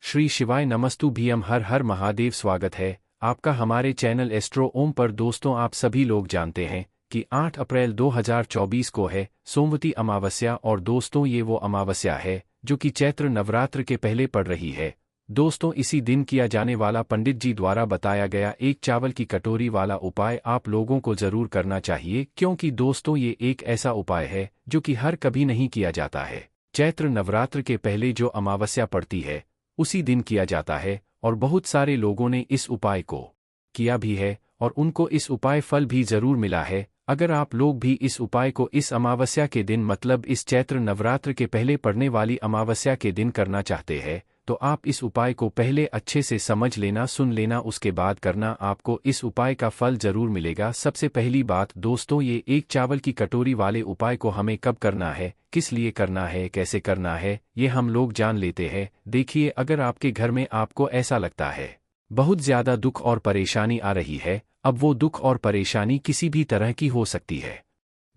श्री शिवाय नमस्तु भीम हर हर महादेव। स्वागत है आपका हमारे चैनल एस्ट्रो ओम पर। दोस्तों, आप सभी लोग जानते हैं कि 8 अप्रैल 2024 को है सोमवती अमावस्या। और दोस्तों, ये वो अमावस्या है जो कि चैत्र नवरात्र के पहले पड़ रही है। दोस्तों, इसी दिन किया जाने वाला पंडित जी द्वारा बताया गया एक चावल की कटोरी वाला उपाय आप लोगों को जरूर करना चाहिए, क्योंकि दोस्तों ये एक ऐसा उपाय है जो कि हर कभी नहीं किया जाता है। चैत्र नवरात्र के पहले जो अमावस्या पड़ती है उसी दिन किया जाता है, और बहुत सारे लोगों ने इस उपाय को किया भी है और उनको इस उपाय फल भी जरूर मिला है। अगर आप लोग भी इस उपाय को इस अमावस्या के दिन मतलब इस चैत्र नवरात्र के पहले पड़ने वाली अमावस्या के दिन करना चाहते हैं, तो आप इस उपाय को पहले अच्छे से समझ लेना, सुन लेना, उसके बाद करना। आपको इस उपाय का फल जरूर मिलेगा। सबसे पहली बात दोस्तों, ये एक चावल की कटोरी वाले उपाय को हमें कब करना है, किस लिए करना है, कैसे करना है, ये हम लोग जान लेते हैं। देखिए, अगर आपके घर में आपको ऐसा लगता है बहुत ज्यादा दुख और परेशानी आ रही है, अब वो दुख और परेशानी किसी भी तरह की हो सकती है,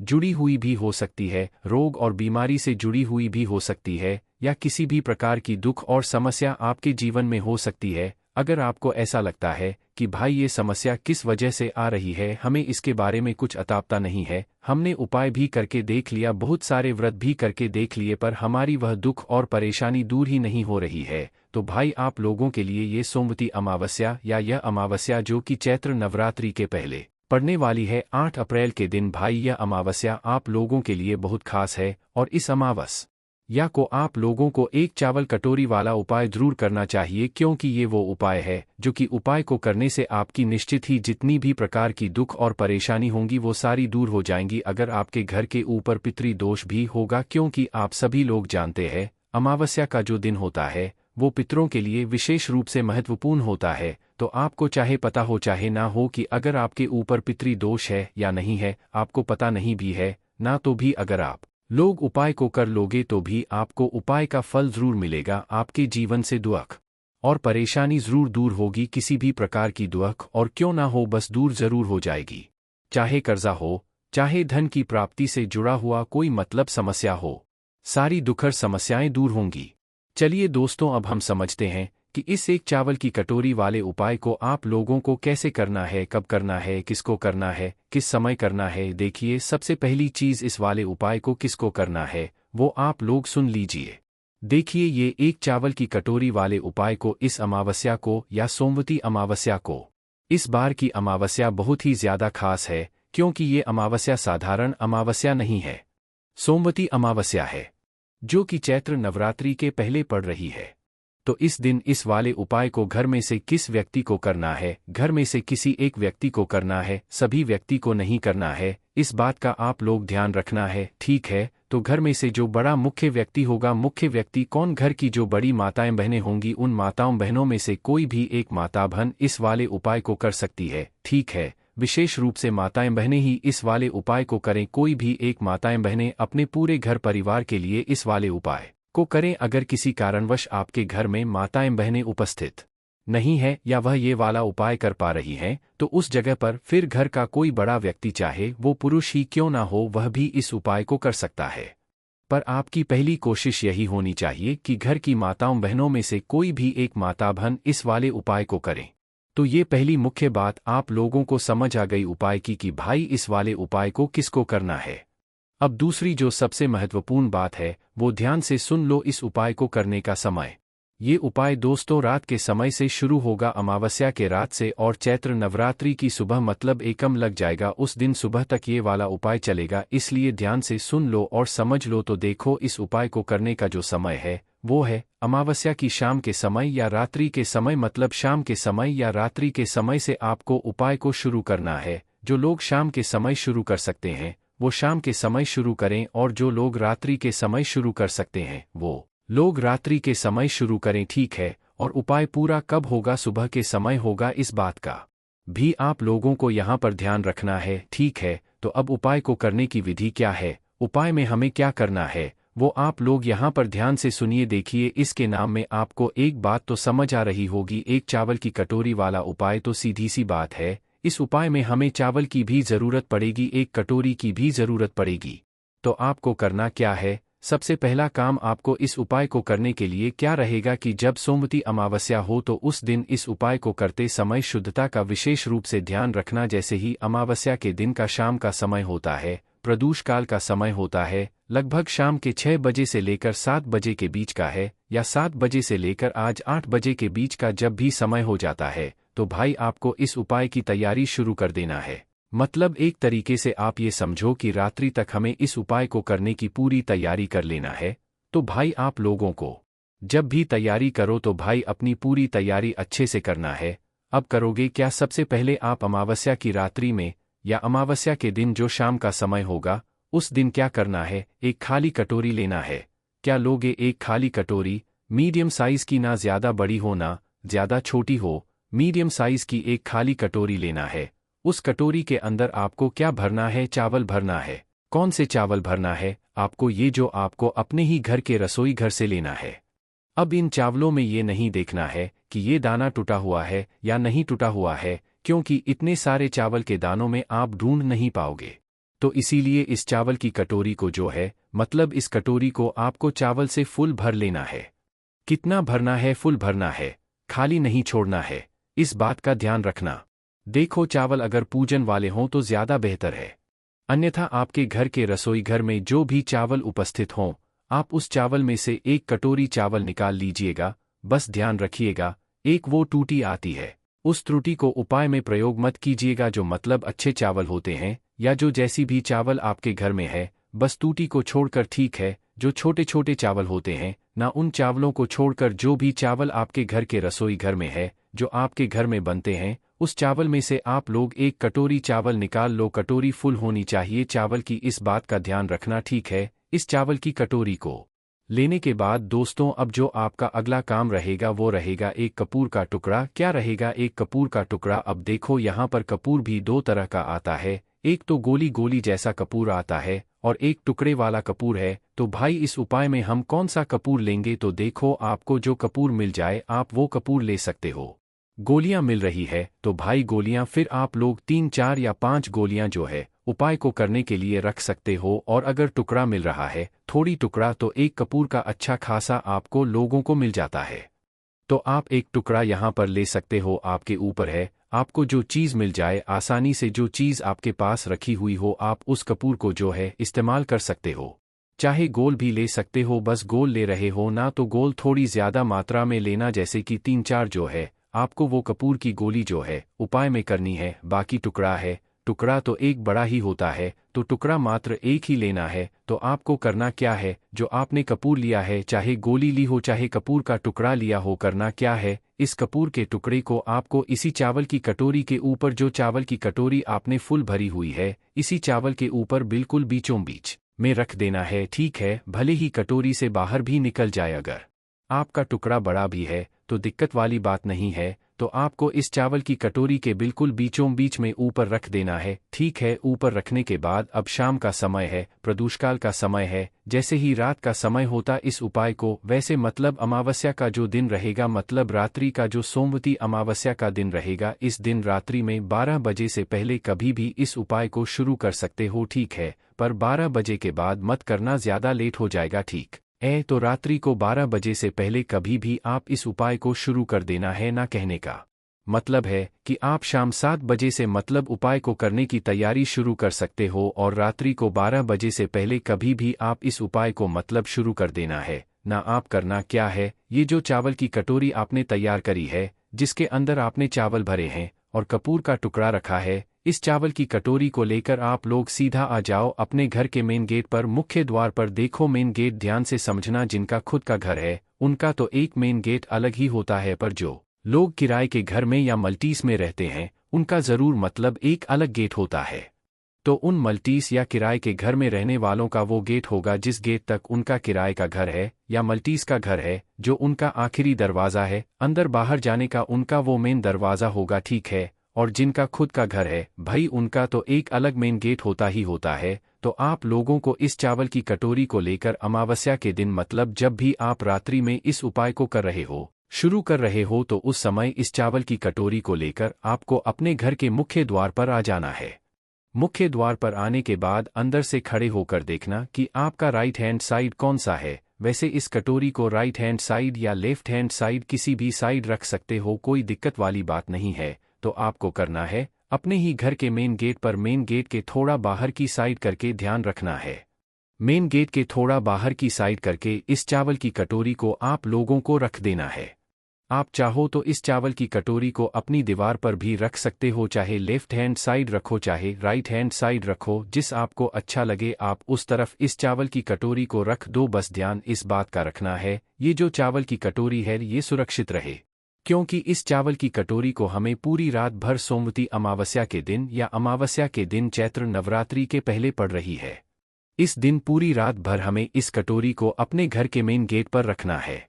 जुड़ी हुई भी हो सकती है, रोग और बीमारी से जुड़ी हुई भी हो सकती है, या किसी भी प्रकार की दुख और समस्या आपके जीवन में हो सकती है। अगर आपको ऐसा लगता है कि भाई ये समस्या किस वजह से आ रही है, हमें इसके बारे में कुछ अतापता नहीं है, हमने उपाय भी करके देख लिया, बहुत सारे व्रत भी करके देख लिए, पर हमारी वह दुख और परेशानी दूर ही नहीं हो रही है, तो भाई आप लोगों के लिए ये सोमवती अमावस्या या यह अमावस्या जो कि चैत्र नवरात्रि के पहले पड़ने वाली है 8 अप्रैल के दिन, भाई यह अमावस्या आप लोगों के लिए बहुत खास है। और इस अमावस्या को आप लोगों को एक चावल कटोरी वाला उपाय जरूर करना चाहिए, क्योंकि ये वो उपाय है जो कि उपाय को करने से आपकी निश्चित ही जितनी भी प्रकार की दुख और परेशानी होंगी वो सारी दूर हो जाएंगी। अगर आपके घर के ऊपर पितृ दोष भी होगा, क्योंकि आप सभी लोग जानते हैं अमावस्या का जो दिन होता है वो पितरों के लिए विशेष रूप से महत्वपूर्ण होता है। तो आपको चाहे पता हो चाहे ना हो कि अगर आपके ऊपर पितृ दोष है या नहीं है, आपको पता नहीं भी है ना, तो भी अगर आप लोग उपाय को कर लोगे तो भी आपको उपाय का फल जरूर मिलेगा। आपके जीवन से दुख और परेशानी जरूर दूर होगी, किसी भी प्रकार की दुख और क्यों ना हो बस दूर जरूर हो जाएगी। चाहे कर्जा हो, चाहे धन की प्राप्ति से जुड़ा हुआ कोई मतलब समस्या हो, सारी दुखर समस्याएं दूर होंगी। चलिए दोस्तों, अब हम समझते हैं कि इस एक चावल की कटोरी वाले उपाय को आप लोगों को कैसे करना है, कब करना है, किसको करना है, किस समय करना है। देखिए, सबसे पहली चीज इस वाले उपाय को किसको करना है वो आप लोग सुन लीजिए। देखिए, ये एक चावल की कटोरी वाले उपाय को इस अमावस्या को या सोमवती अमावस्या को, इस बार की अमावस्या बहुत ही ज्यादा खास है, क्योंकि ये अमावस्या साधारण अमावस्या नहीं है, सोमवती अमावस्या है जो कि चैत्र नवरात्रि के पहले पड़ रही है। तो इस दिन इस वाले उपाय को घर में से किस व्यक्ति को करना है, घर में से किसी एक व्यक्ति को करना है, सभी व्यक्ति को नहीं करना है। इस बात का आप लोग ध्यान रखना है, ठीक है। तो घर में से जो बड़ा मुख्य व्यक्ति होगा, मुख्य व्यक्ति कौन, घर की जो बड़ी माताएं बहनें होंगी, उन माताओं बहनों में से कोई भी एक माता बहन इस वाले उपाय को कर सकती है, ठीक है। विशेष रूप से माताएं बहनें ही इस वाले उपाय को करें, कोई भी एक माताएं बहनें अपने पूरे घर परिवार के लिए इस वाले उपाय को करें। अगर किसी कारणवश आपके घर में माताएं बहनें उपस्थित नहीं है या वह ये वाला उपाय कर पा रही हैं, तो उस जगह पर फिर घर का कोई बड़ा व्यक्ति, चाहे वो पुरुष ही क्यों ना हो, वह भी इस उपाय को कर सकता है। पर आपकी पहली कोशिश यही होनी चाहिए कि घर की माताओं बहनों में से कोई भी एक माता बहन इस वाले उपाय को करें। तो ये पहली मुख्य बात आप लोगों को समझ आ गई उपाय की कि भाई इस वाले उपाय को किसको करना है। अब दूसरी जो सबसे महत्वपूर्ण बात है वो ध्यान से सुन लो, इस उपाय को करने का समय। ये उपाय दोस्तों रात के समय से शुरू होगा, अमावस्या के रात से, और चैत्र नवरात्रि की सुबह मतलब एकम लग जाएगा, उस दिन सुबह तक ये वाला उपाय चलेगा। इसलिए ध्यान से सुन लो और समझ लो। तो देखो, इस उपाय को करने का जो समय है वो है अमावस्या की शाम के समय या रात्रि के समय, मतलब शाम के समय या रात्रि के समय से आपको उपाय को शुरू करना है। जो लोग शाम के समय शुरू कर सकते हैं वो शाम के समय शुरू करें, और जो लोग रात्रि के समय शुरू कर सकते हैं वो लोग रात्रि के समय शुरू करें, ठीक है। और उपाय पूरा कब होगा, सुबह के समय होगा, इस बात का भी आप लोगों को यहाँ पर ध्यान रखना है, ठीक है। तो अब उपाय को करने की विधि क्या है, उपाय में हमें क्या करना है, वो आप लोग यहाँ पर ध्यान से सुनिए। देखिए, इसके नाम में आपको एक बात तो समझ आ रही होगी, एक चावल की कटोरी वाला उपाय, तो सीधी सी बात है इस उपाय में हमें चावल की भी जरूरत पड़ेगी, एक कटोरी की भी जरूरत पड़ेगी। तो आपको करना क्या है, सबसे पहला काम आपको इस उपाय को करने के लिए क्या रहेगा कि जब सोमवती अमावस्या हो तो उस दिन इस उपाय को करते समय शुद्धता का विशेष रूप से ध्यान रखना। जैसे ही अमावस्या के दिन का शाम का समय होता है, प्रदोष काल का समय होता है, लगभग शाम के 6 बजे से लेकर 7 बजे के बीच का है, या 7 बजे से लेकर आज 8 बजे के बीच का जब भी समय हो जाता है, तो भाई आपको इस उपाय की तैयारी शुरू कर देना है। मतलब एक तरीके से आप ये समझो कि रात्रि तक हमें इस उपाय को करने की पूरी तैयारी कर लेना है। तो भाई आप लोगों को जब भी तैयारी करो तो भाई अपनी पूरी तैयारी अच्छे से करना है। अब करोगे क्या? सबसे पहले आप अमावस्या की रात्रि में या अमावस्या के दिन जो शाम का समय होगा उस दिन क्या करना है, एक खाली कटोरी लेना है। क्या लोगे? एक खाली कटोरी, मीडियम साइज की, ना ज़्यादा बड़ी हो ना ज़्यादा छोटी हो, मीडियम साइज की एक खाली कटोरी लेना है। उस कटोरी के अंदर आपको क्या भरना है? चावल भरना है। कौन से चावल भरना है? आपको ये जो आपको अपने ही घर के रसोई घर से लेना है। अब इन चावलों में ये नहीं देखना है कि ये दाना टूटा हुआ है या नहीं टूटा हुआ है, क्योंकि इतने सारे चावल के दानों में आप ढूंढ नहीं पाओगे। तो इसीलिए इस चावल की कटोरी को जो है, मतलब इस कटोरी को आपको चावल से फुल भर लेना है। कितना भरना है? फुल भरना है, खाली नहीं छोड़ना है। इस बात का ध्यान रखना। देखो, चावल अगर पूजन वाले हों तो ज़्यादा बेहतर है, अन्यथा आपके घर के रसोई घर में जो भी चावल उपस्थित हों, आप उस चावल में से एक कटोरी चावल निकाल लीजिएगा। बस ध्यान रखिएगा, एक वो टूटी आती है, उस त्रुटि को उपाय में प्रयोग मत कीजिएगा। जो मतलब अच्छे चावल होते हैं या जो जैसी भी चावल आपके घर में है, बस टूटी को छोड़कर, ठीक है। जो छोटे छोटे चावल होते हैं ना, उन चावलों को छोड़कर जो भी चावल आपके घर के रसोई घर में है, जो आपके घर में बनते हैं, उस चावल में से आप लोग एक कटोरी चावल निकाल लो। कटोरी फुल होनी चाहिए चावल की, इस बात का ध्यान रखना, ठीक है। इस चावल की कटोरी को लेने के बाद दोस्तों, अब जो आपका अगला काम रहेगा वो रहेगा एक कपूर का टुकड़ा। क्या रहेगा? एक कपूर का टुकड़ा। अब देखो, यहाँ पर कपूर भी दो तरह का आता है, एक तो गोली गोली जैसा कपूर आता है और एक टुकड़े वाला कपूर है। तो भाई इस उपाय में हम कौन सा कपूर लेंगे? तो देखो, आपको जो कपूर मिल जाए आप वो कपूर ले सकते हो। गोलियां मिल रही है तो भाई गोलियां फिर आप लोग 3, 4 या 5 गोलियां जो है उपाय को करने के लिए रख सकते हो। और अगर टुकड़ा मिल रहा है, थोड़ी टुकड़ा, तो एक कपूर का अच्छा खासा आपको लोगों को मिल जाता है। तो आप एक टुकड़ा यहाँ पर ले सकते हो, आपके ऊपर है। आपको जो चीज़ मिल जाए, आसानी से जो चीज़ आपके पास रखी हुई हो, आप उस कपूर को जो है इस्तेमाल कर सकते हो। चाहे गोल भी ले सकते हो, बस गोल ले रहे हो ना तो गोल थोड़ी ज़्यादा मात्रा में लेना, जैसे कि 3, 4 जो है आपको वो कपूर की गोली जो है उपाय में करनी है। बाकी टुकड़ा है, टुकड़ा तो एक बड़ा ही होता है, तो टुकड़ा मात्र एक ही लेना है। तो आपको करना क्या है? जो आपने कपूर लिया है, चाहे गोली ली हो चाहे कपूर का टुकड़ा लिया हो, करना क्या है? इस कपूर के टुकड़े को आपको इसी चावल की कटोरी के ऊपर, जो चावल की कटोरी आपने फुल भरी हुई है, इसी चावल के ऊपर बिल्कुल बीचों बीच में रख देना है, ठीक है। भले ही कटोरी से बाहर भी निकल जाए, अगर आपका टुकड़ा बड़ा भी है तो दिक्कत वाली बात नहीं है। तो आपको इस चावल की कटोरी के बिल्कुल बीचों बीच में ऊपर रख देना है, ठीक है। ऊपर रखने के बाद अब शाम का समय है, प्रदोषकाल का समय है, जैसे ही रात का समय होता इस उपाय को, वैसे मतलब अमावस्या का जो दिन रहेगा, मतलब रात्रि का जो सोमवती अमावस्या का दिन रहेगा, इस दिन रात्रि में 12 बजे से पहले कभी भी इस उपाय को शुरू कर सकते हो, ठीक है। पर 12 बजे के बाद मत करना, ज़्यादा लेट हो जाएगा, ठीक है। तो रात्रि को 12 बजे से पहले कभी भी आप इस उपाय को शुरू कर देना है। ना कहने का मतलब है कि आप शाम 7 बजे से मतलब उपाय को करने की तैयारी शुरू कर सकते हो, और रात्रि को 12 बजे से पहले कभी भी आप इस उपाय को मतलब शुरू कर देना है ना। आप करना क्या है, ये जो चावल की कटोरी आपने तैयार करी है, जिसके अंदर आपने चावल भरे हैं और कपूर का टुकड़ा रखा है, इस चावल की कटोरी को लेकर आप लोग सीधा आ जाओ अपने घर के मेन गेट पर, मुख्य द्वार पर। देखो मेन गेट ध्यान से समझना, जिनका खुद का घर है उनका तो एक मेन गेट अलग ही होता है, पर जो लोग किराए के घर में या मल्टीस में रहते हैं उनका ज़रूर मतलब एक अलग गेट होता है। तो उन मल्टीस या किराए के घर में रहने वालों का वो गेट होगा जिस गेट तक उनका किराए का घर है या मल्टीस का घर है, जो उनका आखिरी दरवाज़ा है, अंदर बाहर जाने का उनका वो मेन दरवाज़ा होगा, ठीक है। और जिनका खुद का घर है भाई, उनका तो एक अलग मेन गेट होता ही होता है। तो आप लोगों को इस चावल की कटोरी को लेकर अमावस्या के दिन, मतलब जब भी आप रात्रि में इस उपाय को कर रहे हो, शुरू कर रहे हो, तो उस समय इस चावल की कटोरी को लेकर आपको अपने घर के मुख्य द्वार पर आ जाना है। मुख्य द्वार पर आने के बाद अंदर से खड़े होकर देखना कि आपका राइट हैंड साइड कौन सा है। वैसे इस कटोरी को राइट हैंड साइड या लेफ्ट हैंड साइड किसी भी साइड रख सकते हो, कोई दिक्कत वाली बात नहीं है। तो आपको करना है अपने ही घर के मेन गेट पर, मेन गेट के थोड़ा बाहर की साइड करके ध्यान रखना है। मेन गेट के थोड़ा बाहर की साइड करके इस चावल की कटोरी को आप लोगों को रख देना है। आप चाहो तो इस चावल की कटोरी को अपनी दीवार पर भी रख सकते हो, चाहे लेफ्ट हैंड साइड रखो चाहे राइट हैंड साइड रखो, जिस आपको अच्छा लगे आप उस तरफ इस चावल की कटोरी को रख दो। बस ध्यान इस बात का रखना है ये जो चावल की कटोरी है ये सुरक्षित रहे, क्योंकि इस चावल की कटोरी को हमें पूरी रात भर सोमवती अमावस्या के दिन या अमावस्या के दिन चैत्र नवरात्रि के पहले पड़ रही है। इस दिन पूरी रात भर हमें इस कटोरी को अपने घर के मेन गेट पर रखना है।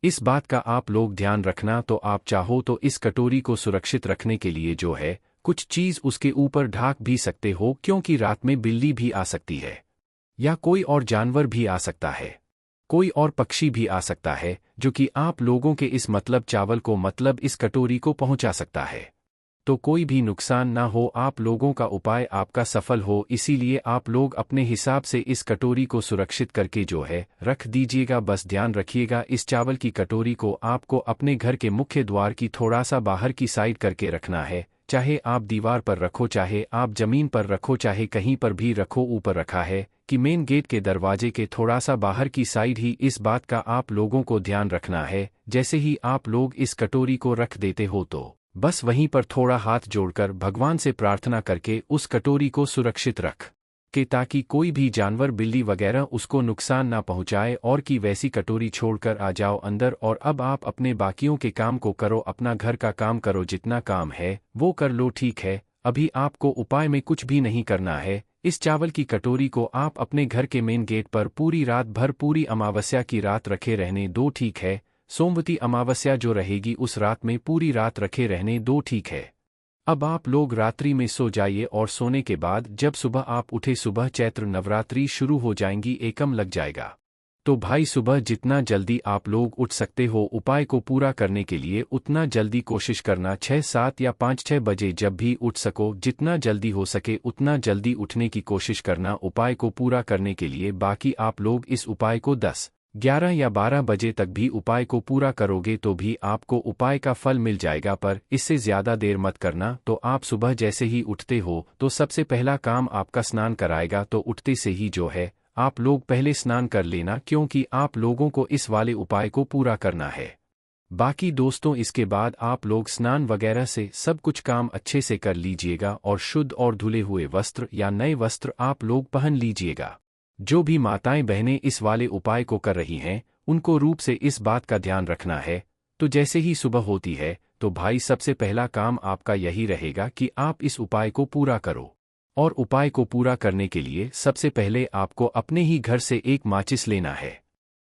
इस बात का आप लोग ध्यान रखना। तो आप चाहो तो इस कटोरी को सुरक्षित रखने के लिए जो है कुछ चीज़ उसके ऊपर ढाक भी सकते हो, क्योंकि रात में बिल्ली भी आ सकती है या कोई और जानवर भी आ सकता है, कोई और पक्षी भी आ सकता है जो कि आप लोगों के इस मतलब चावल को मतलब इस कटोरी को पहुंचा सकता है। तो कोई भी नुकसान ना हो, आप लोगों का उपाय आपका सफल हो, इसीलिए आप लोग अपने हिसाब से इस कटोरी को सुरक्षित करके जो है रख दीजिएगा। बस ध्यान रखिएगा इस चावल की कटोरी को आपको अपने घर के मुख्य द्वार की थोड़ा सा बाहर की साइड करके रखना है, चाहे आप दीवार पर रखो, चाहे आप जमीन पर रखो, चाहे कहीं पर भी रखो। ऊपर रखा है कि मेन गेट के दरवाजे के थोड़ा सा बाहर की साइड ही इस बात का आप लोगों को ध्यान रखना है। जैसे ही आप लोग इस कटोरी को रख देते हो तो बस वहीं पर थोड़ा हाथ जोड़कर भगवान से प्रार्थना करके उस कटोरी को सुरक्षित रख के, ताकि कोई भी जानवर बिल्ली वगैरह उसको नुकसान ना पहुंचाए, और कि वैसी कटोरी छोड़कर आ जाओ अंदर। और अब आप अपने बाकियों के काम को करो, अपना घर का काम करो, जितना काम है वो कर लो, ठीक है। अभी आपको उपाय में कुछ भी नहीं करना है। इस चावल की कटोरी को आप अपने घर के मेन गेट पर पूरी रात भर, पूरी अमावस्या की रात रखे रहने दो, ठीक है। सोमवती अमावस्या जो रहेगी उस रात में पूरी रात रखे रहने दो, ठीक है। अब आप लोग रात्रि में सो जाइए, और सोने के बाद जब सुबह आप उठे, सुबह चैत्र नवरात्रि शुरू हो जाएंगी, एकम लग जाएगा। तो भाई सुबह जितना जल्दी आप लोग उठ सकते हो उपाय को पूरा करने के लिए उतना जल्दी कोशिश करना, 6, 7 या 5, 6 बजे जब भी उठ सको, जितना जल्दी हो सके उतना जल्दी उठने की कोशिश करना उपाय को पूरा करने के लिए। बाकी आप लोग इस उपाय को 10, 11 या 12 बजे तक भी उपाय को पूरा करोगे तो भी आपको उपाय का फल मिल जाएगा, पर इससे ज़्यादा देर मत करना। तो आप सुबह जैसे ही उठते हो तो सबसे पहला काम आपका स्नान कराएगा, तो उठते से ही जो है आप लोग पहले स्नान कर लेना, क्योंकि आप लोगों को इस वाले उपाय को पूरा करना है। बाकी दोस्तों इसके बाद आप लोग स्नान वगैरह से सब कुछ काम अच्छे से कर लीजिएगा, और शुद्ध और धुले हुए वस्त्र या नए वस्त्र आप लोग पहन लीजिएगा। जो भी माताएं बहनें इस वाले उपाय को कर रही हैं उनको रूप से इस बात का ध्यान रखना है। तो जैसे ही सुबह होती है तो भाई सबसे पहला काम आपका यही रहेगा कि आप इस उपाय को पूरा करो। और उपाय को पूरा करने के लिए सबसे पहले आपको अपने ही घर से एक माचिस लेना है।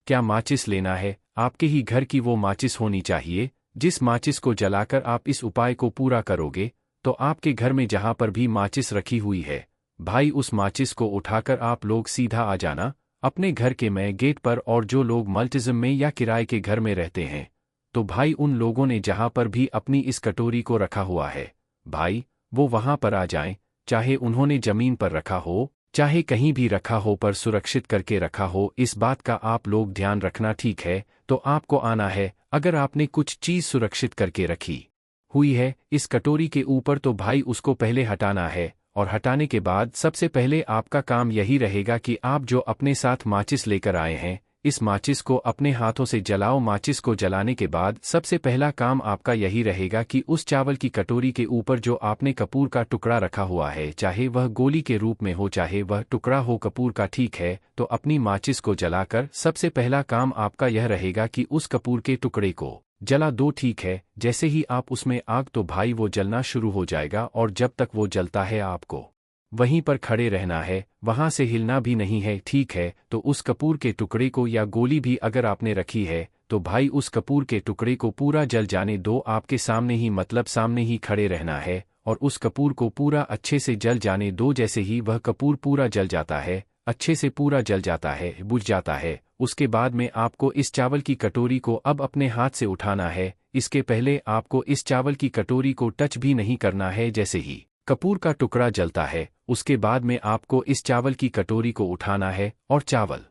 क्या माचिस लेना है? आपके ही घर की वो माचिस होनी चाहिए जिस माचिस को जलाकर आप इस उपाय को पूरा करोगे। तो आपके घर में जहां पर भी माचिस रखी हुई है भाई, उस माचिस को उठाकर आप लोग सीधा आ जाना अपने घर के मेन गेट पर। और जो लोग मल्टीज़म में या किराए के घर में रहते हैं तो भाई उन लोगों ने जहां पर भी अपनी इस कटोरी को रखा हुआ है भाई वो वहां पर आ जाएं, चाहे उन्होंने जमीन पर रखा हो चाहे कहीं भी रखा हो, पर सुरक्षित करके रखा हो। इस बात का आप लोग ध्यान रखना, ठीक है। तो आपको आना है, अगर आपने कुछ चीज़ सुरक्षित करके रखी हुई है इस कटोरी के ऊपर तो भाई उसको पहले हटाना है। और हटाने के बाद सबसे पहले आपका काम यही रहेगा कि आप जो अपने साथ माचिस लेकर आए हैं इस माचिस को अपने हाथों से जलाओ। माचिस को जलाने के बाद सबसे पहला काम आपका यही रहेगा कि उस चावल की कटोरी के ऊपर जो आपने कपूर का टुकड़ा रखा हुआ है, चाहे वह गोली के रूप में हो चाहे वह टुकड़ा हो कपूर का, ठीक है, तो अपनी माचिस को जलाकर सबसे पहला काम आपका यह रहेगा कि उस कपूर के टुकड़े को जला दो, ठीक है। जैसे ही आप उसमें आग तो भाई वो जलना शुरू हो जाएगा, और जब तक वो जलता है आपको वहीं पर खड़े रहना है, वहां से हिलना भी नहीं है, ठीक है। तो उस कपूर के टुकड़े को या गोली भी अगर आपने रखी है तो भाई उस कपूर के टुकड़े को पूरा जल जाने दो। आपके सामने ही मतलब सामने ही खड़े रहना है और उस कपूर को पूरा अच्छे से जल जाने दो। जैसे ही वह कपूर पूरा जल जाता है, अच्छे से पूरा जल जाता है, बुझ जाता है, उसके बाद में आपको इस चावल की कटोरी को अब अपने हाथ से उठाना है। इसके पहले आपको इस चावल की कटोरी को टच भी नहीं करना है। जैसे ही कपूर का टुकड़ा जलता है। उसके बाद में आपको इस चावल की कटोरी को उठाना है और चावल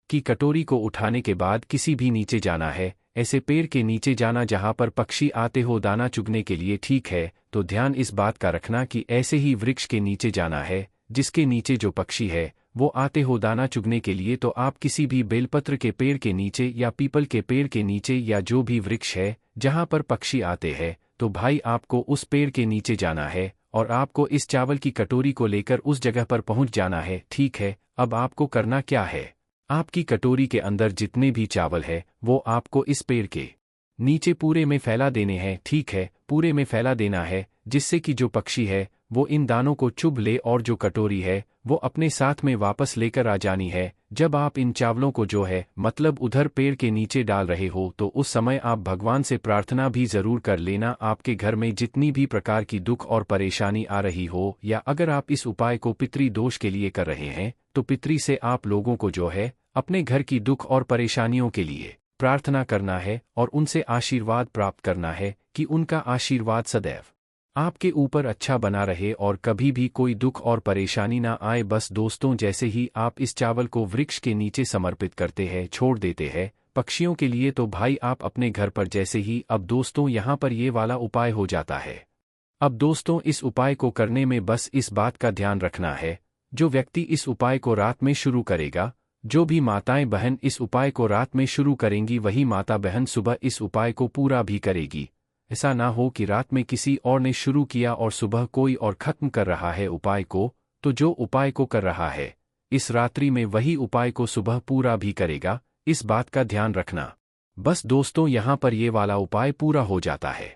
की कटोरी को उठाने के बाद किसी भी नीचे जाना है, ऐसे पेड़ के नीचे जाना जहां पर पक्षी आते हो दाना चुगने के लिए, ठीक है। तो ध्यान इस बात का रखना कि ऐसे ही वृक्ष के नीचे जाना है जिसके नीचे जो पक्षी है वो आते हो दाना चुगने के लिए। तो आप किसी भी बेलपत्र के पेड़ के नीचे या पीपल के पेड़ के नीचे या जो भी वृक्ष है जहां पर पक्षी आते हैं, तो भाई आपको उस पेड़ के नीचे जाना है और आपको इस चावल की कटोरी को लेकर उस जगह पर पहुंच जाना है, ठीक है। अब आपको करना क्या है, आपकी कटोरी के अंदर जितने भी चावल है वो आपको इस पेड़ के नीचे पूरे में फैला देने हैं, ठीक है। पूरे में फैला देना है जिससे कि जो पक्षी है वो इन दानों को चुभ ले और जो कटोरी है वो अपने साथ में वापस लेकर आ जानी है। जब आप इन चावलों को जो है मतलब उधर पेड़ के नीचे डाल रहे हो तो उस समय आप भगवान से प्रार्थना भी जरूर कर लेना, आपके घर में जितनी भी प्रकार की दुख और परेशानी आ रही हो, या अगर आप इस उपाय को पितृ दोष के लिए कर रहे हैं तो पितृ से आप लोगों को जो है अपने घर की दुख और परेशानियों के लिए प्रार्थना करना है और उनसे आशीर्वाद प्राप्त करना है कि उनका आशीर्वाद सदैव आपके ऊपर अच्छा बना रहे और कभी भी कोई दुख और परेशानी ना आए। बस दोस्तों, जैसे ही आप इस चावल को वृक्ष के नीचे समर्पित करते हैं, छोड़ देते हैं पक्षियों के लिए, तो भाई आप अपने घर पर जैसे ही अब दोस्तों यहाँ पर ये वाला उपाय हो जाता है। अब दोस्तों इस उपाय को करने में बस इस बात का ध्यान रखना है, जो व्यक्ति इस उपाय को रात में शुरू करेगा, जो भी माताएं बहन इस उपाय को रात में शुरू करेंगी वही माता बहन सुबह इस उपाय को पूरा भी करेगी। ऐसा ना हो कि रात में किसी और ने शुरू किया और सुबह कोई और खत्म कर रहा है उपाय को, तो जो उपाय को कर रहा है इस रात्रि में वही उपाय को सुबह पूरा भी करेगा, इस बात का ध्यान रखना। बस दोस्तों यहाँ पर ये वाला उपाय पूरा हो जाता है।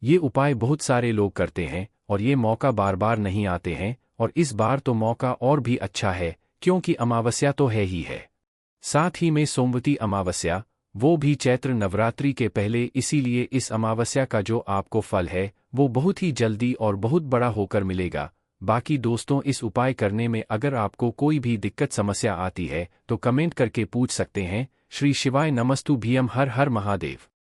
ये उपाय बहुत सारे लोग करते हैं और ये मौका बार बार नहीं आते हैं, और इस बार तो मौका और भी अच्छा है क्योंकि अमावस्या तो है ही है, साथ ही में सोमवती अमावस्या, वो भी चैत्र नवरात्रि के पहले। इसीलिए इस अमावस्या का जो आपको फल है वो बहुत ही जल्दी और बहुत बड़ा होकर मिलेगा। बाकी दोस्तों इस उपाय करने में अगर आपको कोई भी दिक्कत समस्या आती है तो कमेंट करके पूछ सकते हैं। श्री शिवाय नमस्तु भीम, हर हर महादेव।